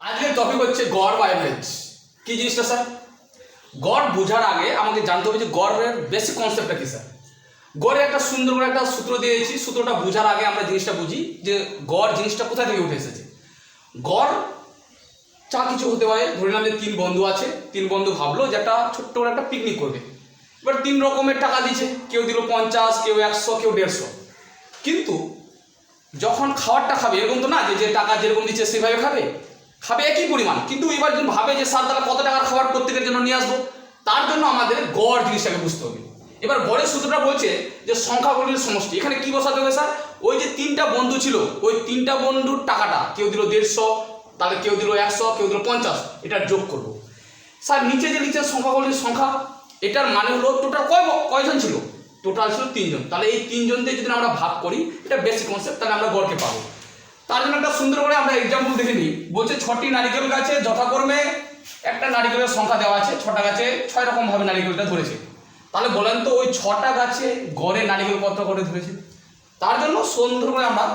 আজকের টপিক হচ্ছে গড় বা এভারেজ। কি জিনিসটা স্যার? গড় বোঝার আগে আমাকে জানতে হবে যে গড়ের বেসিক কনসেপ্টটা কি স্যার। গড়ে একটা সুন্দর করে একটা সূত্র দিয়েছি, সূত্রটা বোঝার আগে আমরা জিনিসটা বুঝি যে গড় জিনিসটা কোথা থেকে উঠে এসেছে। গড় যা কিছু হতে পারে, ধরে নিলাম যে তিন বন্ধু আছে, তিন বন্ধু ভাবলো যে একটা ছোট্ট করে একটা পিকনিক করবে। এবার তিন রকমের টাকা দিচ্ছে, কেউ দিল 50, কেউ 100, কেউ 150। কিন্তু যখন খাবারটা খাবে, এরকম তো না যে টাকা যেরকম দিচ্ছে সেভাবে খাবে, খাবে একই পরিমাণ। কিন্তু এবার যদি ভাবে যে স্যার তাহলে কত টাকার খাবার প্রত্যেকের জন্য নিয়ে আসবো, তার জন্য আমাদের গড় জিনিসটাকে বুঝতে হবে। এবার গড়ের সূত্রটা বলছে যে সংখ্যাগুলির সমষ্টি। এখানে কি বসাতে হবে স্যার? ওই যে তিনটা বন্ধু ছিল, ওই তিনটা বন্ধুর টাকাটা, কেউ দিল 150, তাহলে কেউ দিল 100, কেউ দিল 50, এটার যোগ করবো। স্যার নিচে যে নিচের সংখ্যাগুলির সংখ্যা, এটার মানে হলো টোটাল কয়জন ছিল? টোটাল ছিল তিনজন। তাহলে এই তিনজন দিয়ে যদি আমরা ভাগ করি, এটা বেসিক কনসেপ্ট, তাহলে আমরা গড়কে পাবো। তার জন্য একটা সুন্দর করে আমরা এক্সাম্পল দেখে নিই। বলছে 6টি নারিকেল গাছে যথাক্রমে একটা নারিকেলের সংখ্যা দেওয়া আছে, 6টা গাছে 6 রকম ভাবে নারিকেলটা ধরেছে। তাহলে বলেন তো ওই 6টা গাছে গড়ে নারিকেল কত করে ধরেছে? তার জন্য সুন্দর করে আমরা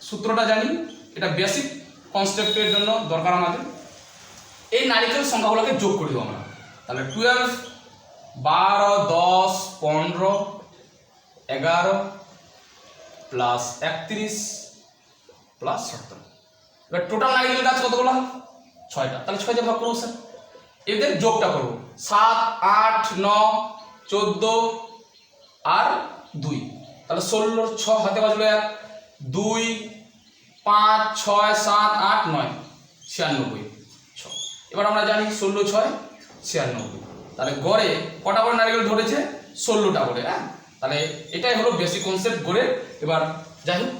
সূত্রটা জানি, এটা বেসিক কনসেপ্টের জন্য দরকার আমাদের। এই নারিকেল সংখ্যাগুলোকে যোগ করে দেবো আমরা। তাহলে 12, 12, 10, 15, 11 প্লাস 31 প্লাস 17। এবার টোটাল নারিকেল গাছ কতগুলো? 6টা। তাহলে 6 দিয়ে ভাগ করবো স্যার, এদের যোগটা করবো। 7, 8, 9, 14 আর 2, তাহলে 16, 6 হাতে বাজলো 1, 2, 5, 6, 7, 8, 9, 96, 6। এবার আমরা জানি 16, 6, 96। তাহলে গড়ে কটা করে নারিকেল ধরেছে? 16টা করে। হ্যাঁ, তাহলে এটাই হলো বেসিক কনসেপ্ট গড়ে। এবার যাই হোক,